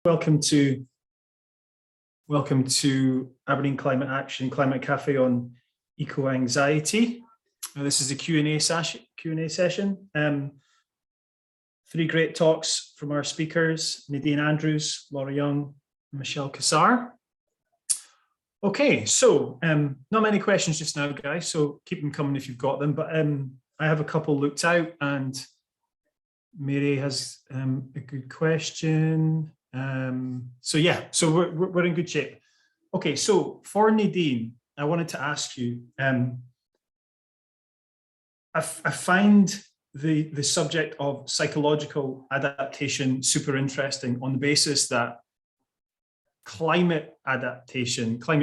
Welcome to Aberdeen Climate Action Climate Cafe on eco-anxiety. This is a Q&A session. Three great talks from our speakers, Nadine Andrews, Laura Young, and Michelle Cassar. Okay, so not many questions just now, guys, so keep them coming if you've got them, but I have a couple looked out, and Mary has a good question. So we're in good shape. Okay, so for Nadine, I wanted to ask you, I find the subject of psychological adaptation super interesting on the basis that climate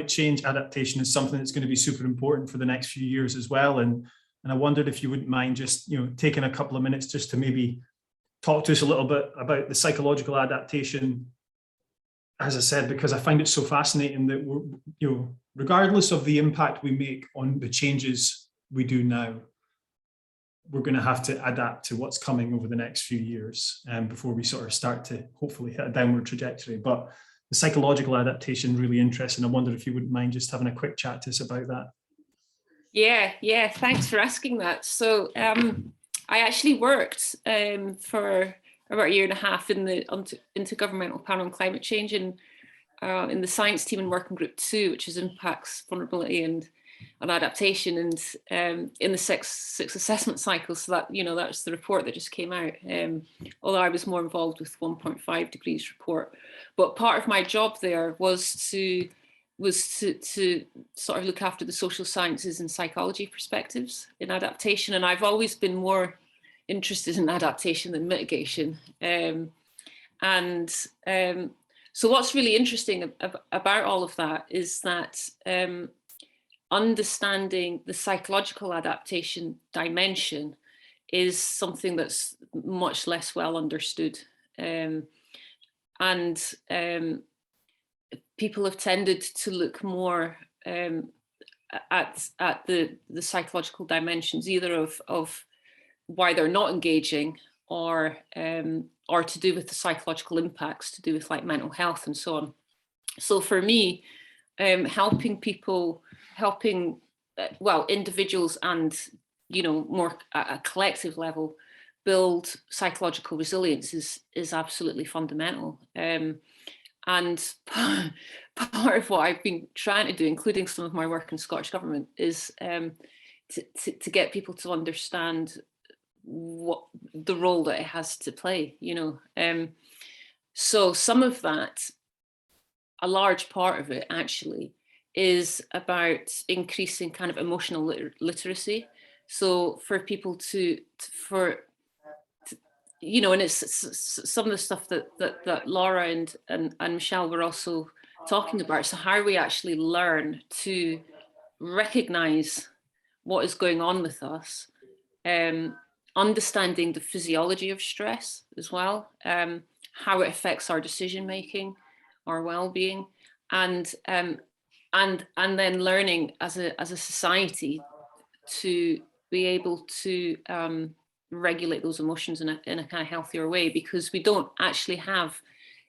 change adaptation is something that's going to be super important for the next few years as well. And I wondered if you wouldn't mind just taking a couple of minutes just to maybe talk to us a little bit about the psychological adaptation, as I said, because I find it so fascinating that we're, regardless of the impact we make on the changes we do now, we're going to have to adapt to what's coming over the next few years before we sort of start to hopefully hit a downward trajectory. But the psychological adaptation really interesting. I wonder if you wouldn't mind just having a quick chat to us about that. Yeah, thanks for asking that. So I actually worked for about a year and a half in the Intergovernmental Panel on Climate Change in the science team in Working Group 2, which is impacts, vulnerability and adaptation, and in the six assessment cycles. So that, that's the report that just came out, although I was more involved with 1.5 degrees report. But part of my job there was to sort of look after the social sciences and psychology perspectives in adaptation. And I've always been more interested in adaptation than mitigation. So what's really interesting about all of that is that understanding the psychological adaptation dimension is something that's much less well understood. People have tended to look more at the psychological dimensions, either of why they're not engaging, or to do with the psychological impacts, to do with like mental health and so on. So for me, helping individuals and more at a collective level build psychological resilience is absolutely fundamental. And part of what I've been trying to do, including some of my work in Scottish Government, is to get people to understand what the role that it has to play, So some of that, a large part of it actually, is about increasing kind of emotional literacy. So for people and it's some of the stuff that Laura and Michelle were also talking about. So how we actually learn to recognize what is going on with us, understanding the physiology of stress as well, how it affects our decision making, our well-being, and then learning as a society to be able to regulate those emotions in a kind of healthier way, because we don't actually have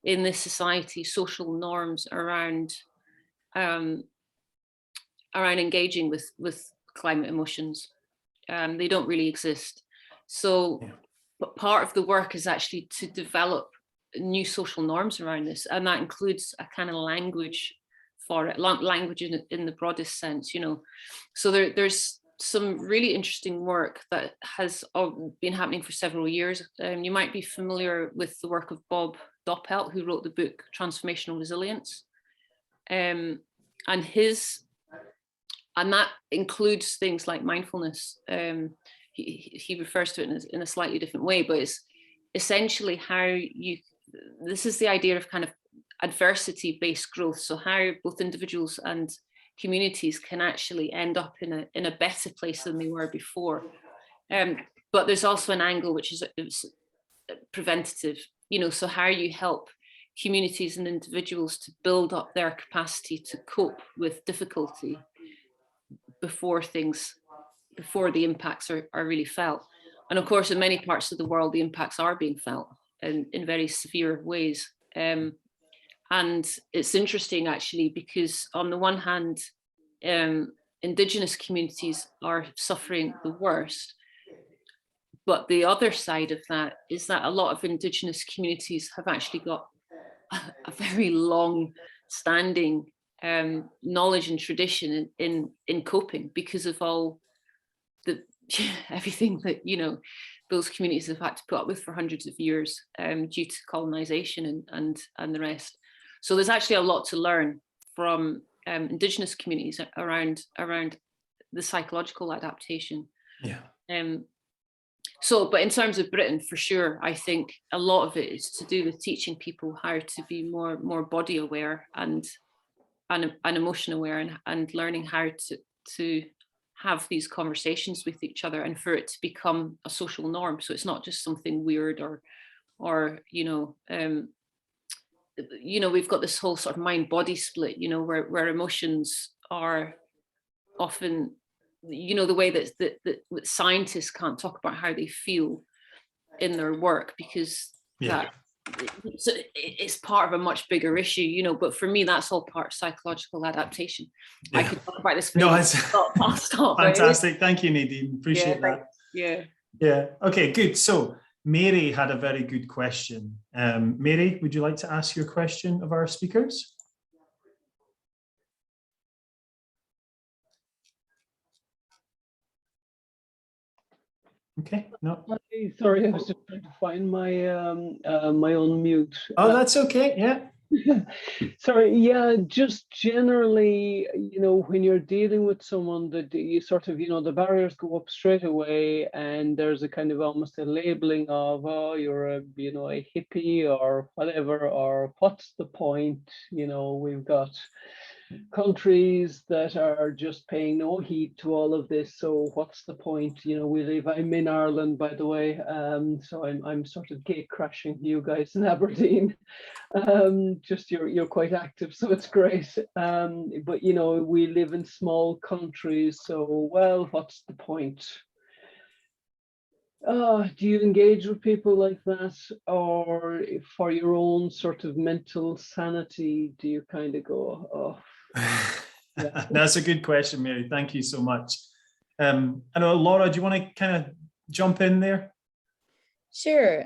in this society social norms around engaging with climate emotions. They don't really exist. So but part of the work is actually to develop new social norms around this, and that includes a kind of language for it, language in the broadest sense, So there's some really interesting work that has been happening for several years. You might be familiar with the work of Bob Doppelt, who wrote the book Transformational Resilience. And that includes things like mindfulness. He refers to it in a slightly different way, but it's essentially this is the idea of kind of adversity-based growth. So how both individuals and communities can actually end up in a better place than they were before. But there's also an angle which is preventative, so how you help communities and individuals to build up their capacity to cope with difficulty before the impacts are really felt. And of course, in many parts of the world, the impacts are being felt in very severe ways. And it's interesting actually, because on the one hand, Indigenous communities are suffering the worst. But the other side of that is that a lot of Indigenous communities have actually got a very long standing knowledge and tradition in coping, because of all the everything that, you know, those communities have had to put up with for hundreds of years due to colonization and the rest. So there's actually a lot to learn from Indigenous communities around the psychological adaptation. Yeah. So, but in terms of Britain, for sure, I think a lot of it is to do with teaching people how to be more body aware and emotion aware, and learning how to have these conversations with each other, and for it to become a social norm. So it's not just something weird or we've got this whole sort of mind body split, you know, where emotions are often, you know, the way that scientists can't talk about how they feel in their work, because that it's part of a much bigger issue, you know. But for me, that's all part of psychological adaptation. I could talk about this for I'll stop. Fantastic. Thank you, Nadine. Appreciate that. Yeah. Okay, good. So Mary had a very good question. Mary, would you like to ask your question of our speakers? Okay, no. Sorry, I was just trying to find my my own mute. Oh, that's okay. Yeah. Sorry. Yeah, just generally, you know, when you're dealing with someone that you sort of, you know, the barriers go up straight away, and there's a kind of almost a labeling of, oh, you're a, you know, a hippie or whatever, or what's the point? You know, we've got countries that are just paying no heed to all of this, so what's the point? You know, I'm in Ireland, by the way, so I'm sort of gate crashing you guys in Aberdeen. Just you're quite active, so it's great. But you know, we live in small countries, so well, what's the point? Do you engage with people like that, or for your own sort of mental sanity, do you kind of go, oh? Yeah. That's a good question, Mary. Thank you so much. I know, Laura, do you want to kind of jump in there? Sure.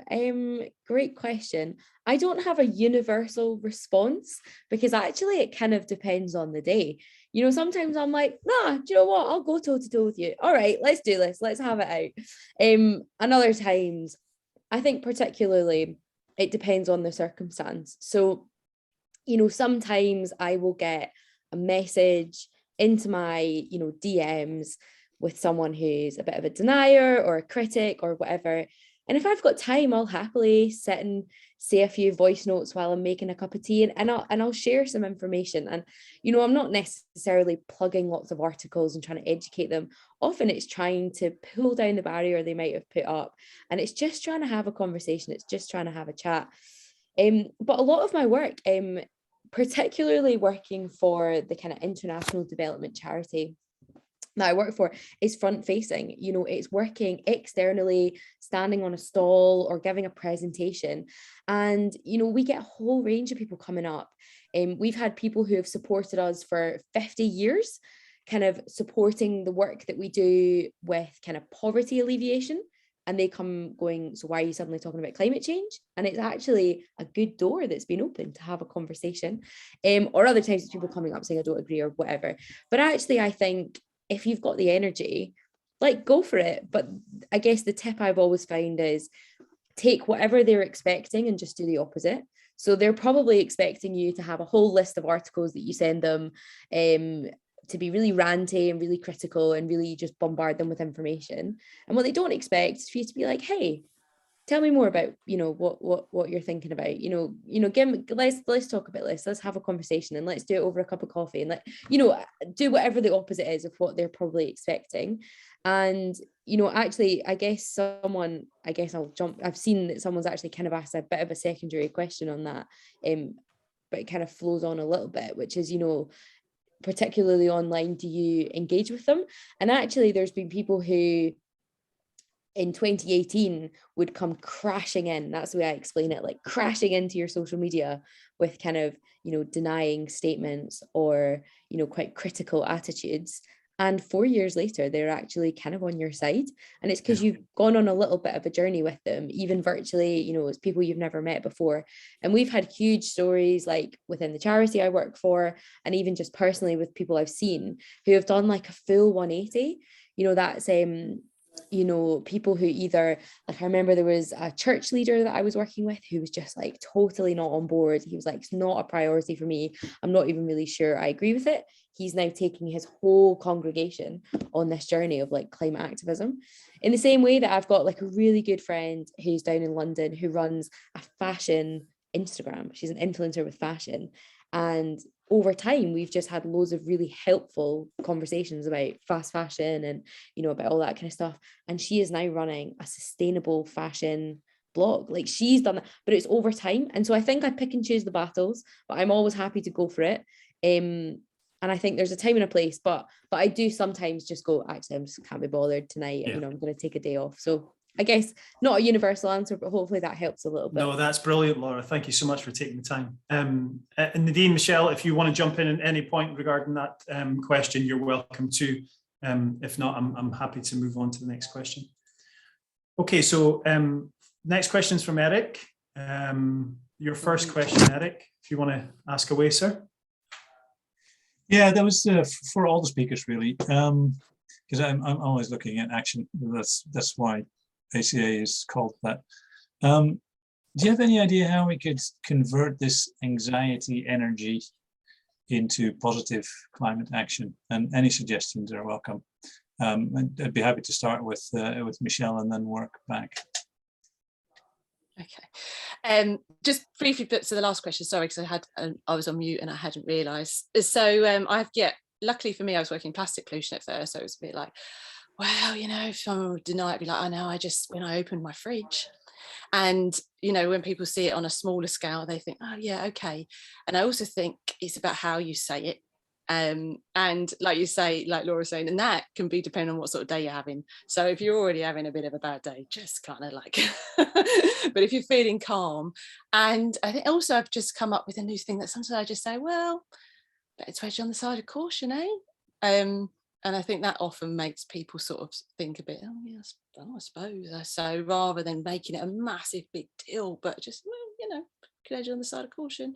Great question. I don't have a universal response, because actually it kind of depends on the day. You know, sometimes I'm like, nah, do you know what? I'll go toe to toe with you. All right, let's do this. Let's have it out. And other times, I think particularly it depends on the circumstance. So, you know, sometimes I will get a message into my, you know, DMs with someone who's a bit of a denier or a critic or whatever. And if I've got time, I'll happily sit and say a few voice notes while I'm making a cup of tea, and I'll share some information. And, you know, I'm not necessarily plugging lots of articles and trying to educate them. Often it's trying to pull down the barrier they might have put up, and it's just trying to have a conversation. It's just trying to have a chat. But a lot of my work, particularly working for the kind of international development charity that I work for, is front facing. You know, it's working externally, standing on a stall or giving a presentation. And, you know, we get a whole range of people coming up. We've had people who have supported us for 50 years, kind of supporting the work that we do with kind of poverty alleviation. And they come going, so why are you suddenly talking about climate change? And it's actually a good door that's been opened to have a conversation. Or other times it's people coming up saying, I don't agree or whatever. But actually, I think if you've got the energy, like, go for it. But I guess the tip I've always found is take whatever they're expecting and just do the opposite. So they're probably expecting you to have a whole list of articles that you send them, to be really ranty and really critical and really just bombard them with information. And what they don't expect is for you to be like, hey, tell me more about, you know, what you're thinking about, let's talk about this, let's have a conversation, and let's do it over a cup of coffee, and let, you know, do whatever the opposite is of what they're probably expecting. And, you know, actually, I've seen that someone's actually kind of asked a bit of a secondary question on that, but it kind of flows on a little bit, which is, you know, particularly online, do you engage with them? And actually, there's been people who in 2018 would come crashing in. That's the way I explain it, like crashing into your social media with kind of, denying statements or, quite critical attitudes. And 4 years later, they're actually kind of on your side. And it's because you've gone on a little bit of a journey with them, even virtually, it's people you've never met before. And we've had huge stories like within the charity I work for, and even just personally with people I've seen who have done like a full 180. That's people who either, like, I remember there was a church leader that I was working with who was just like totally not on board. He was like, it's not a priority for me. I'm not even really sure I agree with it. He's now taking his whole congregation on this journey of like climate activism. In the same way that I've got like a really good friend who's down in London who runs a fashion Instagram. She's an influencer with fashion. And over time, we've just had loads of really helpful conversations about fast fashion and, about all that kind of stuff. And she is now running a sustainable fashion blog. Like, she's done that, but it's over time. And so I think I pick and choose the battles, but I'm always happy to go for it. And I think there's a time and a place, but I do sometimes just go, actually, I just can't be bothered tonight. I'm going to take a day off. So I guess not a universal answer, but hopefully that helps a little bit. No, that's brilliant, Laura. Thank you so much for taking the time. And Nadine, Michelle, if you want to jump in at any point regarding that question, you're welcome to. If not, I'm happy to move on to the next question. Okay, so next question is from Eric. Your first question, Eric, if you want to ask away, sir. Yeah, that was for all the speakers, really, because I'm always looking at action. That's why ACA is called that. Do you have any idea how we could convert this anxiety energy into positive climate action? And any suggestions are welcome. I'd be happy to start with Michelle and then work back. Okay, just briefly, but to the last question, sorry, because I was on mute and I hadn't realised. So luckily for me, I was working plastic pollution at first, so it was a bit like, well, if someone would deny it, be like, I know, when I opened my fridge. And when people see it on a smaller scale, they think, oh yeah, okay. And I also think it's about how you say it. And like you say, like Laura's saying, and that can be depending on what sort of day you're having. So if you're already having a bit of a bad day, just kind of like but if you're feeling calm. And I think also I've just come up with a new thing that sometimes I just say, well, better to edge on the side of caution, eh? And I think that often makes people sort of think a bit, oh yes, I suppose. So rather than making it a massive big deal, but just, well, could edge on the side of caution.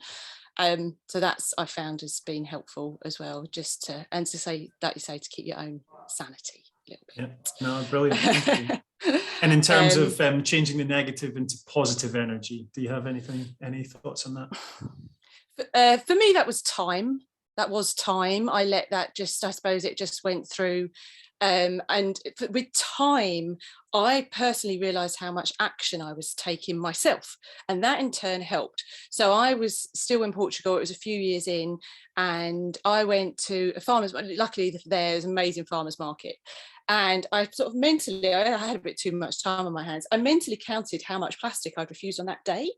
So that's, I found, has been helpful as well, just to say, like you say, to keep your own sanity a little bit. Yeah, no, brilliant. Thank you. And in terms of changing the negative into positive energy, do you have any thoughts on that? For me, that was time. I let that just, I suppose it just went through. And with time, I personally realised how much action I was taking myself, and that in turn helped. So I was still in Portugal, it was a few years in, and I went to a farmer's, luckily there's an amazing farmer's market, and I sort of mentally, I had a bit too much time on my hands, I mentally counted how much plastic I'd refused on that day.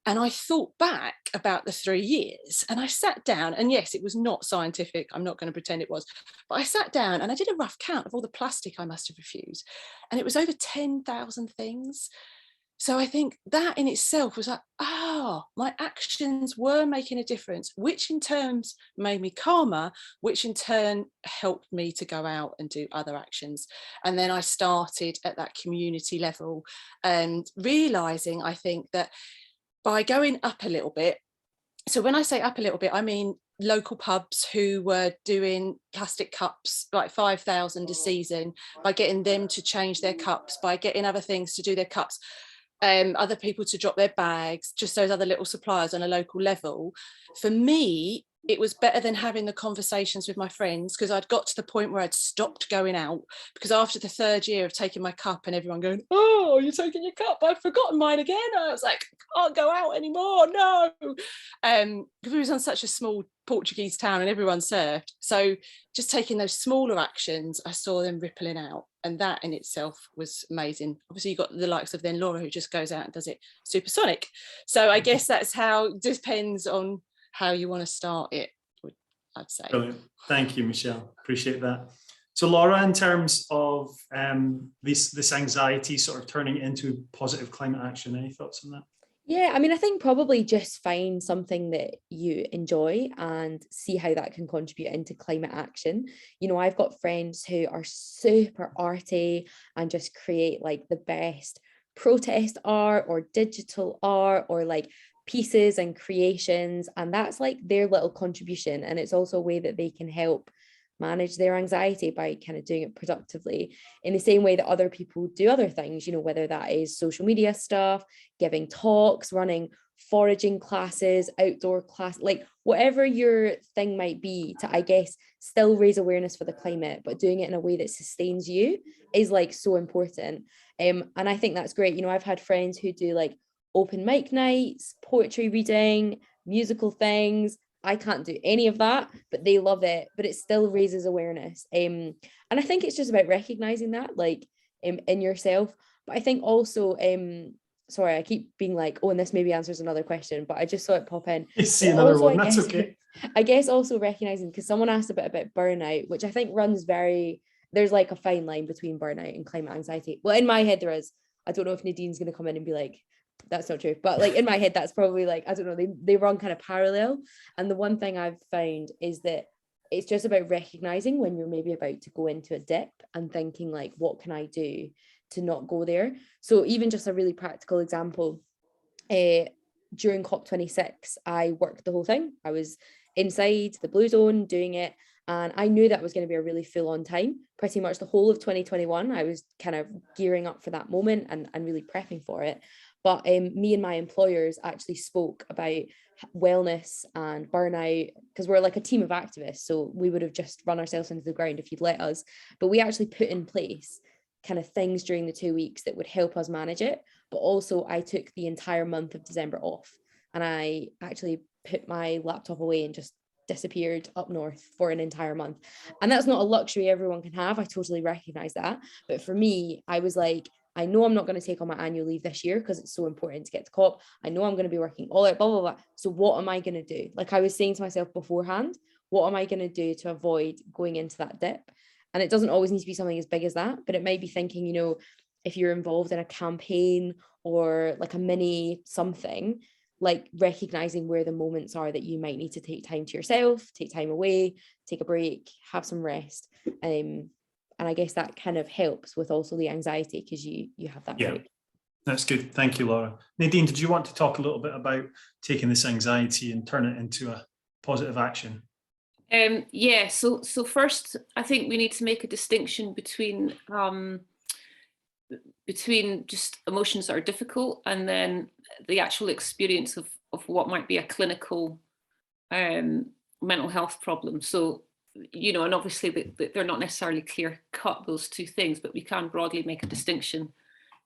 And I thought back about the 3 years, and I sat down, and yes, it was not scientific, I'm not going to pretend it was, but I sat down and I did a rough count of all the plastic I must have refused, and it was over 10,000 things. So I think that in itself was like, my actions were making a difference, which in turn made me calmer, which in turn helped me to go out and do other actions. And then I started at that community level and realising, I think, that by going up a little bit, so when I say up a little bit, I mean local pubs who were doing plastic cups, like 5,000 a season, by getting them to change their cups, by getting other things to do their cups, other people to drop their bags, just those other little suppliers on a local level. For me, it was better than having the conversations with my friends, because I'd got to the point where I'd stopped going out, because after the 3rd year of taking my cup and everyone going, oh, you're taking your cup, I've forgotten mine again. I was like, I can't go out anymore, no. Because we was on such a small Portuguese town and everyone surfed. So just taking those smaller actions, I saw them rippling out. And that in itself was amazing. Obviously, you've got the likes of then Laura, who just goes out and does it supersonic. So I guess that's how it depends on how you want to start it, I'd say. Brilliant. Thank you, Michelle. Appreciate that. So Laura, in terms of this anxiety sort of turning into positive climate action, any thoughts on that? Yeah, I mean, I think probably just find something that you enjoy and see how that can contribute into climate action. You know, I've got friends who are super arty and just create like the best protest art or digital art or like pieces and creations. And that's like their little contribution. And it's also a way that they can help manage their anxiety by kind of doing it productively in the same way that other people do other things, you know, whether that is social media stuff, giving talks, running foraging classes, outdoor class, like whatever your thing might be to, I guess, still raise awareness for the climate, but doing it in a way that sustains you is like so important. And I think that's great. You know, I've had friends who do like open mic nights, poetry reading, musical things. I can't do any of that, but they love it, but it still raises awareness. And I think it's just about recognizing that, like in yourself. But I think also, sorry, I keep being like, oh, and this maybe answers another question, but I just saw it pop in. You see another also, one, that's okay. I guess also recognizing, because someone asked a bit about burnout, which I think runs there's like a fine line between burnout and climate anxiety. Well, in my head there is. I don't know if Nadine's going to come in and be like, that's not true, but like in my head that's probably like, I don't know, they run kind of parallel. And the one thing I've found is that it's just about recognizing when you're maybe about to go into a dip and thinking like, what can I do to not go there? So even just a really practical example, during COP26 I worked the whole thing. I was inside the blue zone doing it, and I knew that was going to be a really full-on time. Pretty much the whole of 2021 I was kind of gearing up for that moment and really prepping for it. But me and my employers actually spoke about wellness and burnout, because we're like a team of activists. So we would have just run ourselves into the ground if you'd let us. But we actually put in place kind of things during the 2 weeks that would help us manage it. But also I took the entire month of December off, and I actually put my laptop away and just disappeared up north for an entire month. And that's not a luxury everyone can have. I totally recognize that. But for me, I was like, I know I'm not going to take on my annual leave this year because it's so important to get to COP. I know I'm going to be working all out, blah, blah, blah. So what am I going to do? Like I was saying to myself beforehand, what am I going to do to avoid going into that dip? And it doesn't always need to be something as big as that, but it might be thinking, you know, if you're involved in a campaign or like a mini something, like recognizing where the moments are that you might need to take time to yourself, take time away, take a break, have some rest. And I guess that kind of helps with also the anxiety because you have that break. That's good. Thank you, Laura. Nadine, did you want to talk a little bit about taking this anxiety and turn it into a positive action? Yeah, so first, I think we need to make a distinction between just emotions that are difficult and then the actual experience of what might be a clinical mental health problem. So, you know, and obviously they're not necessarily clear cut, those two things, but we can broadly make a distinction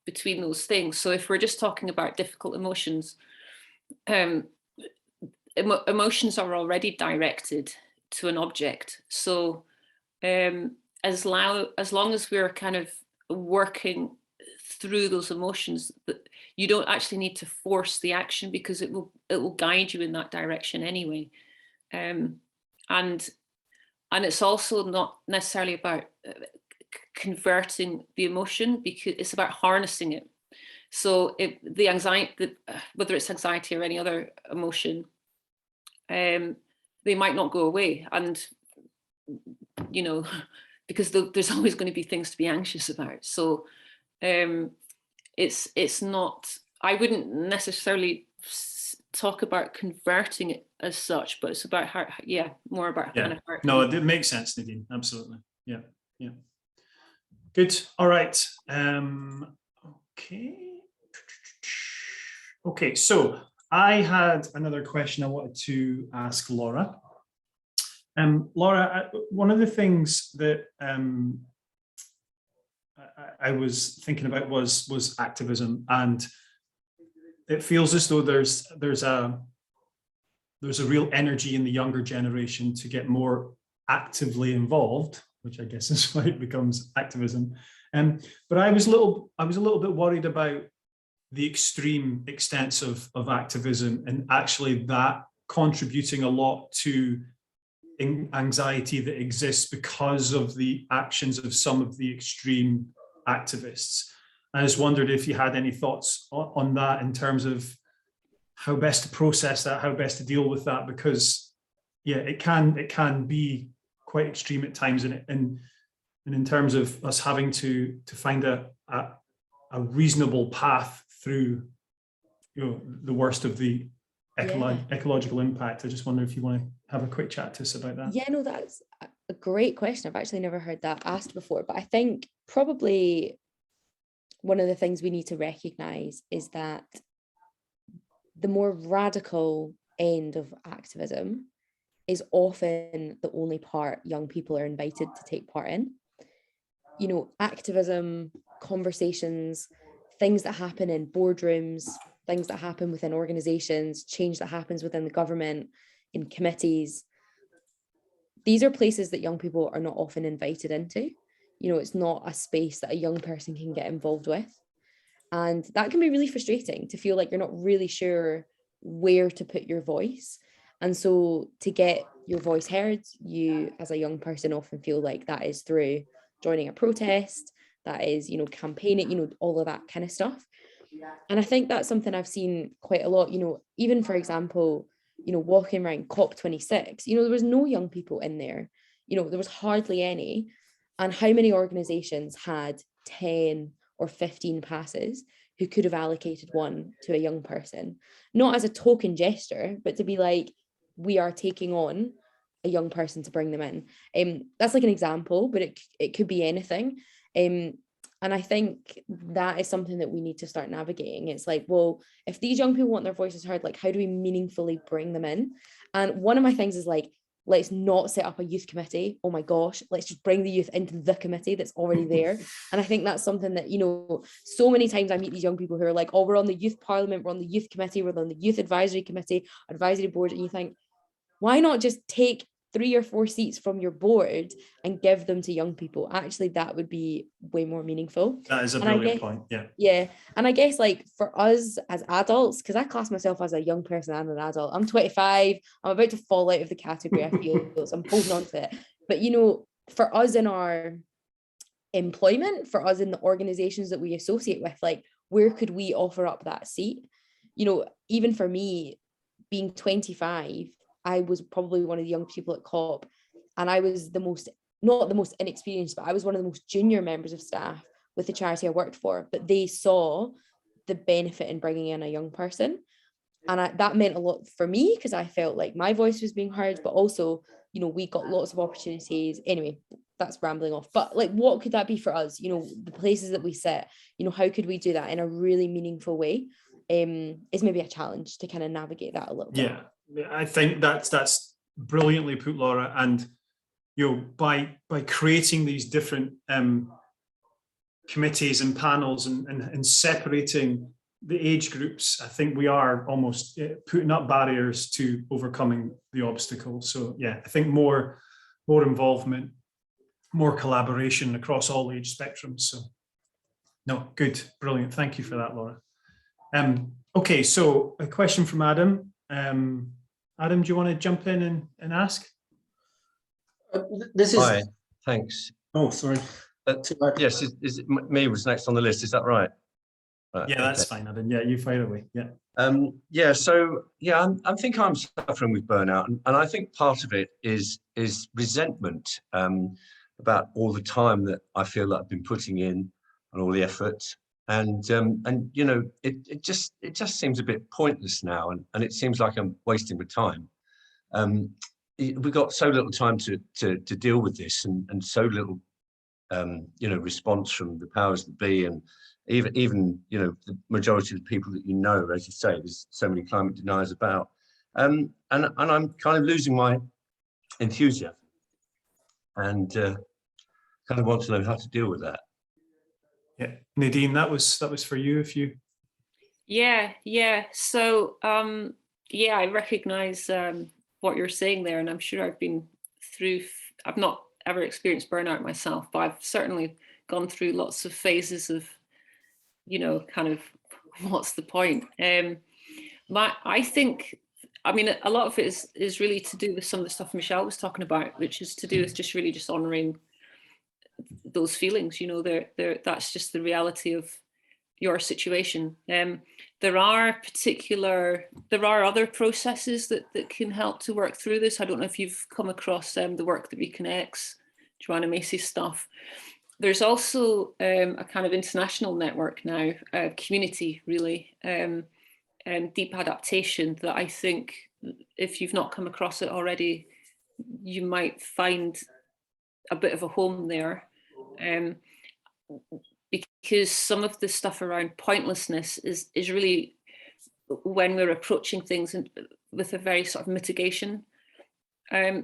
between those things. So if we're just talking about difficult emotions, emotions are already directed to an object. So as long as we're kind of working through those emotions, that you don't actually need to force the action because it will guide you in that direction anyway. And it's also not necessarily about converting the emotion, because it's about harnessing it. So if the anxiety, whether it's anxiety or any other emotion, they might not go away. And, you know, because there's always going to be things to be anxious about. So it's not, I wouldn't necessarily talk about converting it as such, but it's about how, more about kind of how. No, it makes sense, Nadine. Absolutely. Yeah. Good. All right. Okay. So I had another question I wanted to ask Laura. Laura, one of the things that I was thinking about was activism, and it feels as though there's a real energy in the younger generation to get more actively involved, which I guess is why it becomes activism. But I was a little bit worried about the extreme extents of activism, and actually that contributing a lot to anxiety that exists because of the actions of some of the extreme activists. I just wondered if you had any thoughts on that in terms of how best to process that, how best to deal with that, because yeah, it can be quite extreme at times, and in terms of us having to find a reasonable path through, you know, the worst of the ecological impact. I just wonder if you want to have a quick chat to us about that. Yeah, no, that's a great question. I've actually never heard that asked before, but I think probably one of the things we need to recognize is that the more radical end of activism is often the only part young people are invited to take part in. You know, activism, conversations, things that happen in boardrooms, things that happen within organizations, change that happens within the government, in committees. These are places that young people are not often invited into. You know, it's not a space that a young person can get involved with. And that can be really frustrating, to feel like you're not really sure where to put your voice. And so to get your voice heard, you as a young person often feel like that is through joining a protest, that is, you know, campaigning, you know, all of that kind of stuff. And I think that's something I've seen quite a lot, you know, even for example, you know, walking around COP26, you know, there was no young people in there, you know, there was hardly any. And how many organizations had 10 or 15 passes who could have allocated one to a young person, not as a token gesture, but to be like, we are taking on a young person to bring them in. That's like an example, but it could be anything. And I think that is something that we need to start navigating. It's like, well, if these young people want their voices heard, like, how do we meaningfully bring them in? And one of my things is like, let's not set up a youth committee. Oh my gosh, let's just bring the youth into the committee that's already there. And I think that's something that, you know, so many times I meet these young people who are like, oh, we're on the youth parliament, we're on the youth committee, we're on the youth advisory committee, advisory board. And you think, why not just take 3 or 4 seats from your board and give them to young people? Actually, that would be way more meaningful. That is a brilliant point. Yeah. Yeah. And I guess like for us as adults, because I class myself as a young person and an adult, I'm 25, I'm about to fall out of the category, I feel, so I'm holding on to it. But, you know, for us in our employment, for us in the organizations that we associate with, like, where could we offer up that seat? You know, even for me, being 25, I was probably one of the young people at COP, and I was not the most inexperienced, but I was one of the most junior members of staff with the charity I worked for, but they saw the benefit in bringing in a young person. And that meant a lot for me, because I felt like my voice was being heard, but also, you know, we got lots of opportunities. Anyway, that's rambling off, but like, what could that be for us? You know, the places that we sit, you know, how could we do that in a really meaningful way? Is maybe a challenge to kind of navigate that a little bit. Yeah. I think that's brilliantly put, Laura. And you know, by creating these different committees and panels and separating the age groups, I think we are almost putting up barriers to overcoming the obstacle. So yeah, I think more involvement, more collaboration across all age spectrums. So no, good, brilliant. Thank you for that, Laura. Okay, so a question from Adam. Adam, do you want to jump in and ask? This is. Hi, thanks. Oh, sorry. Yes, is it me was next on the list? Is that right? Yeah, that's fine, Adam. Yeah, you fire away. Yeah. Yeah. So yeah, I think I'm suffering with burnout, and I think part of it is resentment about all the time that I feel that I've been putting in and all the effort. And you know, it just seems a bit pointless now, and it seems like I'm wasting my time. We've got so little time to deal with this, and so little you know, response from the powers that be, and even you know, the majority of the people that you know, as you say, there's so many climate deniers about, and I'm kind of losing my enthusiasm, and kind of want to know how to deal with that. Yeah, Nadine, that was for you. If you. Yeah. So yeah, I recognize what you're saying there, and I'm sure I've been through. I've not ever experienced burnout myself, but I've certainly gone through lots of phases of, you know, kind of what's the point. I think I mean, a lot of it is really to do with some of the stuff Michelle was talking about, which is to do with just really just honouring those feelings. You know, that's just the reality of your situation. There are other processes that can help to work through this. I don't know if you've come across the work that Reconnects, Joanna Macy's stuff. There's also a kind of international network now, community really, deep adaptation, that I think if you've not come across it already, you might find a bit of a home there. Because some of the stuff around pointlessness is really when we're approaching things with a very sort of mitigation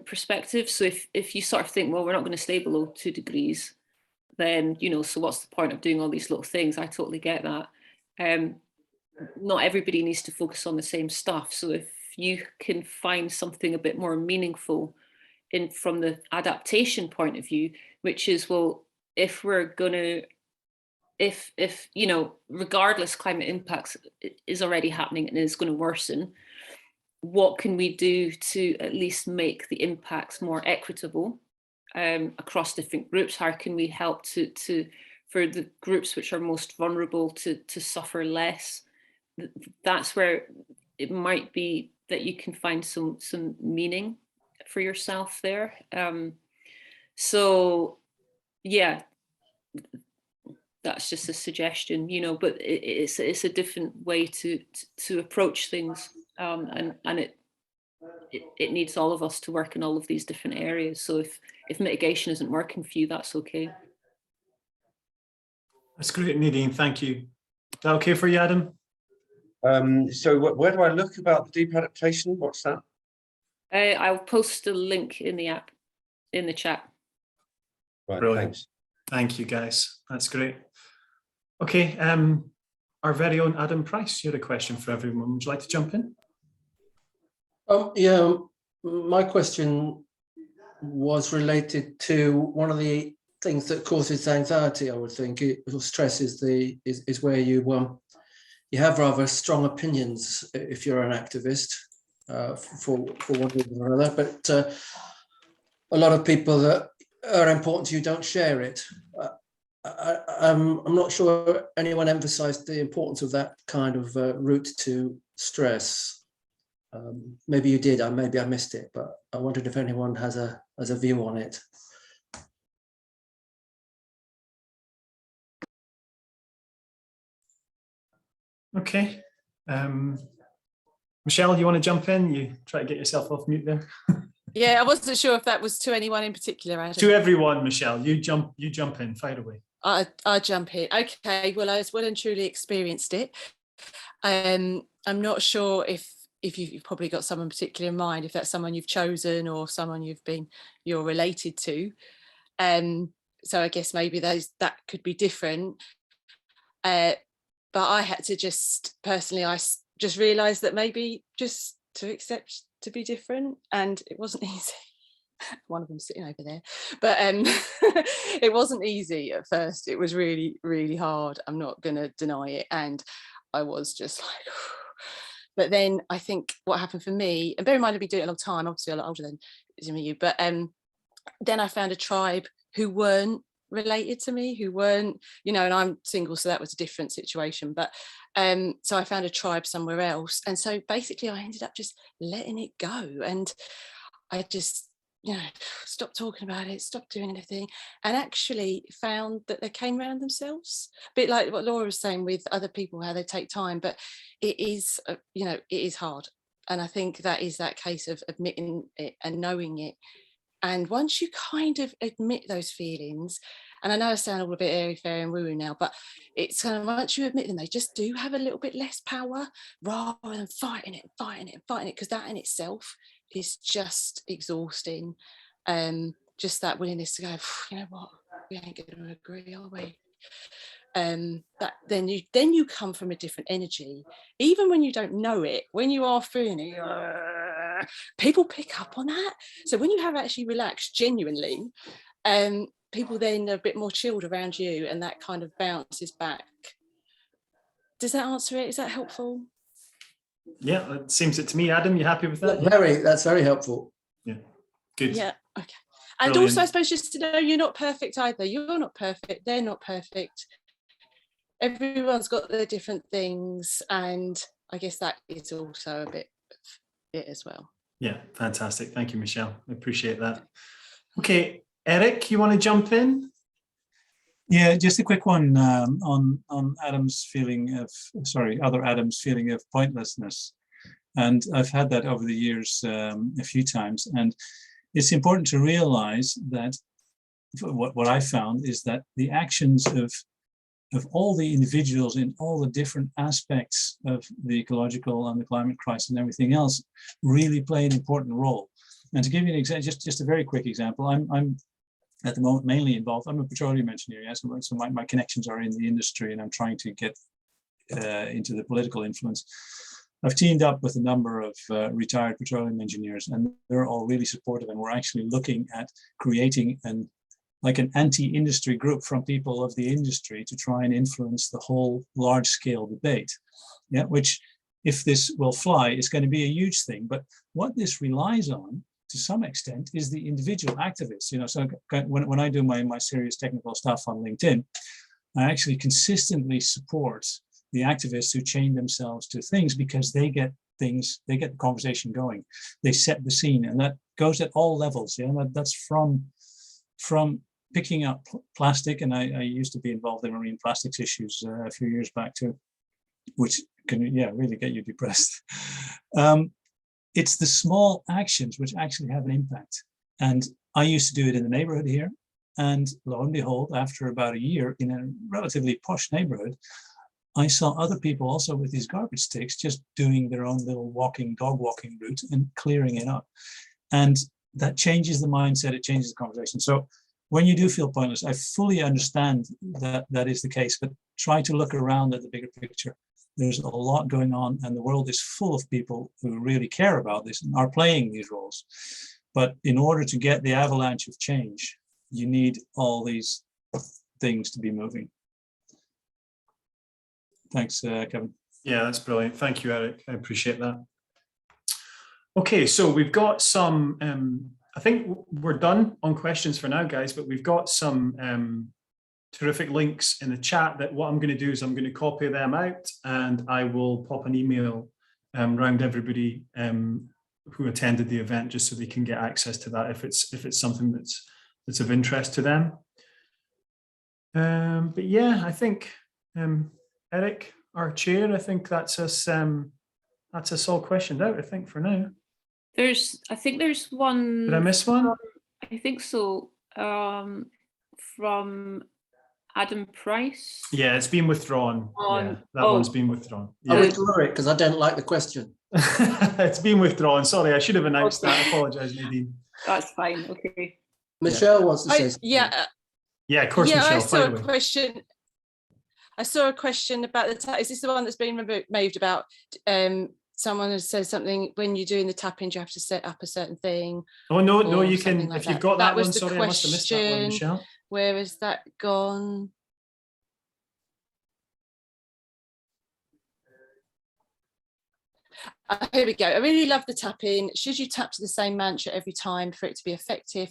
perspective. So if you sort of think, well, we're not going to stay below 2 degrees, then, you know, so what's the point of doing all these little things? I totally get that. Not everybody needs to focus on the same stuff. So if you can find something a bit more meaningful from the adaptation point of view, which is, well, if we're going to, if you know, regardless, climate impacts is already happening and is going to worsen, what can we do to at least make the impacts more equitable across different groups? How can we help to for the groups which are most vulnerable to suffer less? That's where it might be that you can find some meaning for yourself there. So yeah, that's just a suggestion, you know, but it's a different way to approach things, and it needs all of us to work in all of these different areas. So if mitigation isn't working for you, that's okay. That's great, Nadine. Thank you. Is that okay for you, Adam? So where do I look about the deep adaptation? What's that? I'll post a link in the app, in the chat. Right, Brilliant. thanks. Thank you, guys. That's great. Okay, our very own Adam Price, you had a question for everyone. Would you like to jump in? Yeah, my question was related to one of the things that causes anxiety. I would think stress is where you have rather strong opinions if you're an activist for one reason or another, but a lot of people that are important to you don't share it. I'm not sure anyone emphasized the importance of that kind of route to stress. Maybe you did, maybe I missed it, but I wondered if anyone has a view on it. Okay. Michelle, you want to jump in? You try to get yourself off mute there. Yeah, I wasn't sure if that was to anyone in particular, Adam. To everyone, Michelle, you jump in, fire away. I jump in. Okay, well, I well and truly experienced it. I'm not sure if you've probably got someone particular in mind, if that's someone you've chosen or someone you're related to. So I guess maybe that could be different. But I had to just personally, I just realised that maybe just to accept to be different, and it wasn't easy. One of them sitting over there, but it wasn't easy at first. It was really, really hard. I'm not gonna deny it, and I was just like, but then I think what happened for me, and bear in mind I've been doing it a long time, obviously a lot older than you, but then I found a tribe who weren't related to me, who weren't, you know, and I'm single, so that was a different situation, but so I found a tribe somewhere else, and so basically I ended up just letting it go, and I just, you know, stopped talking about it, stopped doing anything, and actually found that they came around themselves. A bit like what Laura was saying with other people, how they take time, but it is, you know, it is hard, and I think that is that case of admitting it and knowing it. And once you kind of admit those feelings, and I know I sound all a bit airy fairy and woo-woo now, but it's kind of, once you admit them, they just do have a little bit less power, rather than fighting it, because that in itself is just exhausting. Just that willingness to go, you know what, we ain't going to agree, are we? That then you come from a different energy, even when you don't know it. When you are feeling it, people pick up on that. So when you have actually relaxed genuinely, people then are a bit more chilled around you, and that kind of bounces back. Does that answer it? Is that helpful? Yeah, it seems it to me. Adam, you happy with that? That's very helpful. Yeah, good. Yeah, okay. And Brilliant. also, I suppose, just to know you're not perfect either. You're not perfect. They're not perfect. Everyone's got their different things, and I guess that is also a bit of it as well. Yeah, fantastic. Thank you, Michelle. I appreciate that. Okay, Eric, you want to jump in? Yeah, just a quick one on Adam's feeling of, other Adam's feeling of pointlessness. And I've had that over the years a few times. And it's important to realize that what I found is that the actions of all the individuals in all the different aspects of the ecological and the climate crisis and everything else really play an important role. And to give you an example, just a very quick example, I'm at the moment mainly involved. I'm a petroleum engineer, yes, so my connections are in the industry, and I'm trying to get into the political influence. I've teamed up with a number of retired petroleum engineers, and they're all really supportive, and we're actually looking at creating an anti-industry group from people of the industry to try and influence the whole large-scale debate. Yeah, which, if this will fly, is going to be a huge thing. But what this relies on, to some extent, is the individual activists. You know, so when I do my serious technical stuff on LinkedIn, I actually consistently support the activists who chain themselves to things, because they get the conversation going. They set the scene, and that goes at all levels. Yeah, that's from picking up plastic, and I used to be involved in marine plastics issues a few years back too, which can really get you depressed. It's the small actions which actually have an impact. And I used to do it in the neighborhood here. And lo and behold, after about a year in a relatively posh neighborhood, I saw other people also with these garbage sticks just doing their own little dog walking route and clearing it up. And that changes the mindset, it changes the conversation. So when you do feel pointless, I fully understand that that is the case, but try to look around at the bigger picture. There's a lot going on, and the world is full of people who really care about this and are playing these roles. But in order to get the avalanche of change, you need all these things to be moving. Thanks, Kevin. Yeah, that's brilliant. Thank you, Eric. I appreciate that. Okay, so we've got some, I think we're done on questions for now, guys, but we've got some terrific links in the chat that what I'm going to do is I'm going to copy them out, and I will pop an email around everybody who attended the event, just so they can get access to that if it's something that's of interest to them. But yeah, I think Eric, our chair, I think that's us all questioned out, I think, for now. I think there's one. Did I miss one? I think so. From Adam Price. Yeah, it's been withdrawn. Yeah, that one's been withdrawn. Yeah. I withdraw it because I don't like the question. It's been withdrawn. Sorry, I should have announced that. I apologise, Nadine. That's fine. Okay. Michelle wants to say something. Yeah, of course, Michelle. I saw a question. I saw a question about is this the one that's been removed about? Someone has said something, when you're doing the tapping, you have to set up a certain thing. Oh no, you can, like if you've got that one. Sorry, question. I must have missed that one, Michelle. Where has that gone? Here we go. I really love the tapping. Should you tap to the same mantra every time for it to be effective?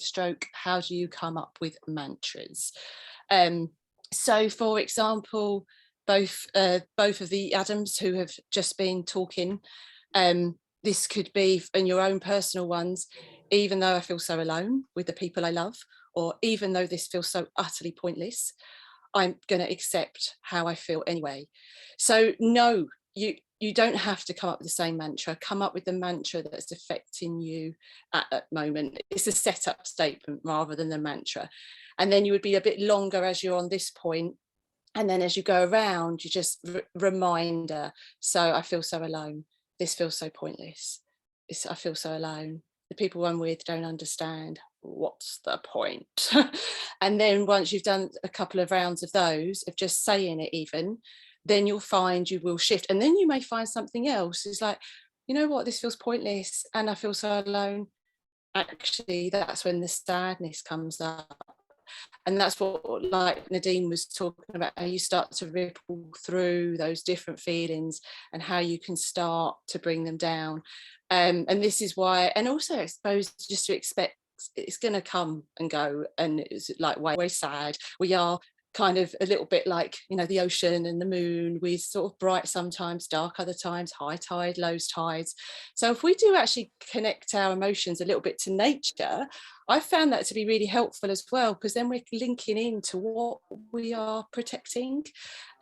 How do you come up with mantras? So, for example, both of the Adams who have just been talking, this could be in your own personal ones. Even though I feel so alone with the people I love, or even though this feels so utterly pointless, I'm going to accept how I feel anyway. So no, you don't have to come up with the same mantra. Come up with the mantra that's affecting you at that moment. It's a setup statement rather than the mantra. And then you would be a bit longer as you're on this point. And then as you go around, you just reminder. So I feel so alone. This feels so pointless. I feel so alone. The people I'm with don't understand. What's the point? And then once you've done a couple of rounds of those, of just saying it even, then you'll find you will shift. And then you may find something else. It's like, you know what, this feels pointless and I feel so alone. Actually, that's when the sadness comes up. And that's what, like Nadine was talking about, how you start to ripple through those different feelings and how you can start to bring them down. And this is why, and also I suppose just to expect it's going to come and go, and it's like way sad. We are kind of a little bit like, you know, the ocean and the moon. We're sort of bright sometimes, dark other times, high tide, low tides. So if we do actually connect our emotions a little bit to nature, I found that to be really helpful as well, because then we're linking into what we are protecting,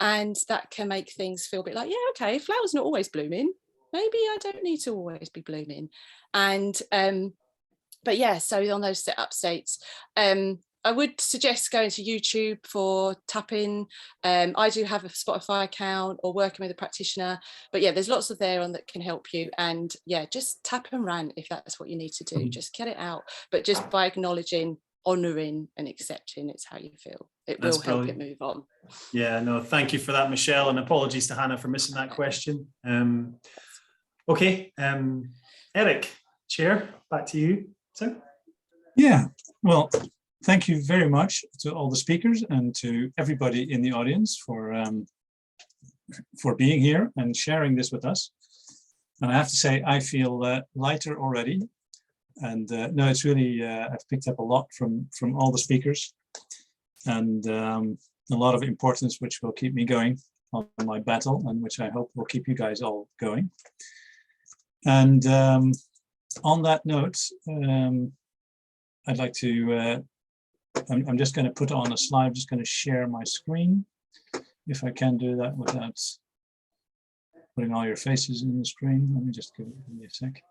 and that can make things feel a bit like, yeah, okay, flowers not always blooming, maybe I don't need to always be blooming. And but yeah, so on those setup states, I would suggest going to YouTube for tapping. I do have a Spotify account, or working with a practitioner, but yeah, there's lots of there on that can help you. And yeah, just tap and rant if that's what you need to do. Just get it out, but just by acknowledging, honouring and accepting it's how you feel, it will help it move on. Yeah, no, thank you for that, Michelle, and apologies to Hannah for missing that question. Okay, Eric, Chair, back to you. So yeah, well, thank you very much to all the speakers and to everybody in the audience for being here and sharing this with us. And I have to say, I feel lighter already. And no, it's really, I've picked up a lot from all the speakers, and a lot of importance, which will keep me going on my battle, and which I hope will keep you guys all going. And on that note, I'd like to, I'm just going to put on a slide. I'm just going to share my screen, if I can do that without putting all your faces in the screen. Let me just give me a sec.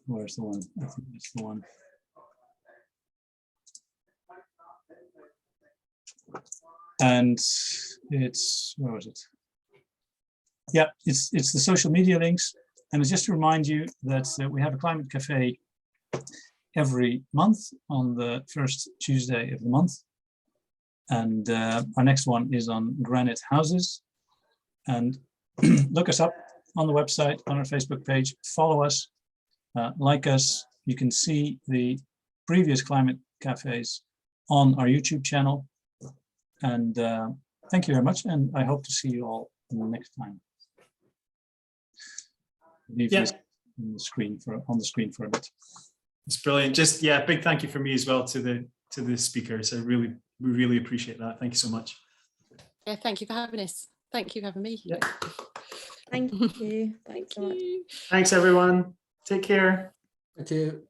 Where's the one? I think that's the one. And it's, where was it? Yeah, it's the social media links. And it's just to remind you that we have a climate cafe every month on the first Tuesday of the month. And our next one is on granite houses. And look us up on the website, on our Facebook page, follow us, like us. You can see the previous climate cafes on our YouTube channel. And thank you very much. And I hope to see you all next time. Leave this on the screen for a bit. It's brilliant. Just big thank you from me as well to the speakers. We really appreciate that. Thank you so much. Yeah, thank you for having us. Thank you for having me. Yeah. Thank you. Thanks so much. Thanks everyone. Take care. Thank you.